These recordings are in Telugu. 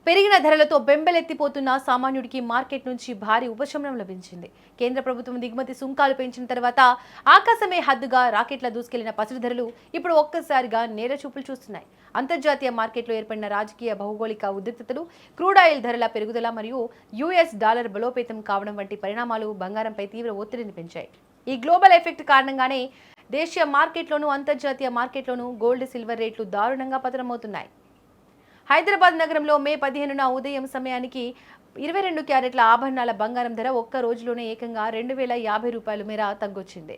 పెరిగిన ధరలతో బెంబెలెత్తిపోతున్న సామాన్యుడికి మార్కెట్ నుంచి భారీ ఉపశమనం లభించింది. కేంద్ర ప్రభుత్వం దిగుమతి సుంకాలు పెంచిన తర్వాత ఆకాశమే హద్దుగా రాకెట్ల దూసుకెళ్లిన పసిడి ధరలు ఇప్పుడు ఒక్కసారిగా నేర చూపులు చూస్తున్నాయి. అంతర్జాతీయ మార్కెట్లో ఏర్పడిన రాజకీయ భౌగోళిక ఉద్రిక్తతలు, క్రూడ్ ఆయిల్ ధరల పెరుగుదల మరియు యుఎస్ డాలర్ బలోపేతం కావడం వంటి పరిణామాలు బంగారంపై తీవ్ర ఒత్తిడిని పెంచాయి. ఈ గ్లోబల్ ఎఫెక్ట్ కారణంగానే దేశీయ మార్కెట్లోనూ అంతర్జాతీయ మార్కెట్లోనూ గోల్డ్, సిల్వర్ రేట్లు దారుణంగా పతనమవుతున్నాయి. హైదరాబాద్ నగరంలో మే 15న ఉదయం సమయానికి 22 క్యారెట్ల ఆభరణాల బంగారం ధర ఒక్క రోజులోనే ఏకంగా 2050 రూపాయల మేర తగ్గొచ్చింది.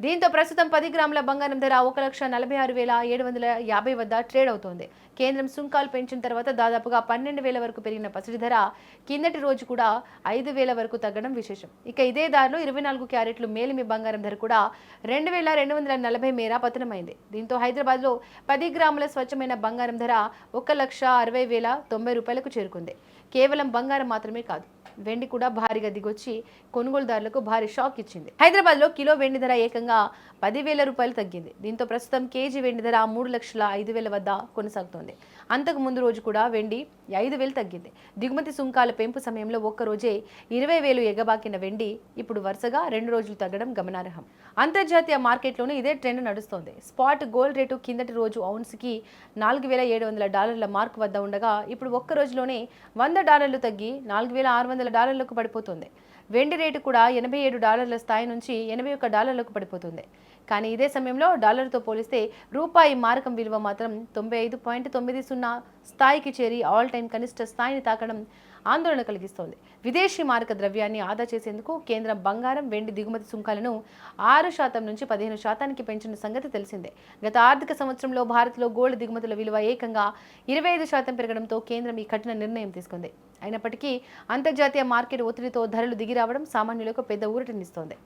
దీంతో ప్రస్తుతం 10 గ్రాముల బంగారం ధర 1,46,750 వద్ద ట్రేడ్ అవుతోంది. కేంద్రం సుంకాలు పెంచిన తర్వాత దాదాపుగా 12,000 వరకు పెరిగిన పసిడి ధర కిందటి రోజు కూడా 5,000 వరకు తగ్గడం విశేషం. ఇక ఇదే దారిలో 24 క్యారెట్లు మేలిమి బంగారం ధర కూడా 2,240 మేర పతనమైంది. దీంతో హైదరాబాద్లో 10 గ్రాముల స్వచ్ఛమైన బంగారం ధర 1,60,090 రూపాయలకు చేరుకుంది. కేవలం బంగారం మాత్రమే కాదు, వెండి కూడా భారీగా దిగొచ్చి కొనుగోలుదారులకు భారీ షాక్ ఇచ్చింది. హైదరాబాద్లో కిలో వెండి ధర ఏకంగా 10,000 రూపాయలు తగ్గింది. దీంతో ప్రస్తుతం కేజీ వెండి ధర 3,05,000 వద్ద కొనసాగుతోంది. అంతకు ముందు రోజు కూడా వెండి 5,000 తగ్గింది. దిగుమతి సుంకాల పెంపు సమయంలో ఒక్కరోజే 20,000 ఎగబాకిన వెండి ఇప్పుడు వరుసగా 2 రోజులు తగ్గడం గమనార్హం. అంతర్జాతీయ మార్కెట్లోనూ ఇదే ట్రెండ్ నడుస్తోంది. స్పాట్ గోల్డ్ రేటు కిందటి రోజు ఔన్స్కి $4,700 మార్క్ వద్ద ఉండగా ఇప్పుడు ఒక్క రోజులోనే $100 తగ్గి $4,600 పడిపోతుంది. వెండి రేటు కూడా $87 స్థాయి నుంచి $81 పడిపోతుంది. కానీ ఇదే సమయంలో డాలర్తో పోలిస్తే రూపాయి మారకం విలువ మాత్రం 95.90 స్థాయికి చేరి ఆల్ టైమ్ కనిష్ట స్థాయిని తాకడం ఆందోళన కలిగిస్తోంది. విదేశీ మారక ద్రవ్యాన్ని ఆదా చేసేందుకు కేంద్రం బంగారం, వెండి దిగుమతి సుంకాలను 6% నుంచి 15% పెంచిన సంగతి తెలిసిందే. గత ఆర్థిక సంవత్సరంలో భారత్లో గోల్డ్ దిగుమతుల విలువ ఏకంగా 25% పెరగడంతో కేంద్రం ఈ కఠిన నిర్ణయం తీసుకుంది. అయినప్పటికీ అంతర్జాతీయ మార్కెట్ ఒత్తిడితో ధరలు దిగిరావడం సామాన్యులకు పెద్ద ఊరటనిస్తోంది.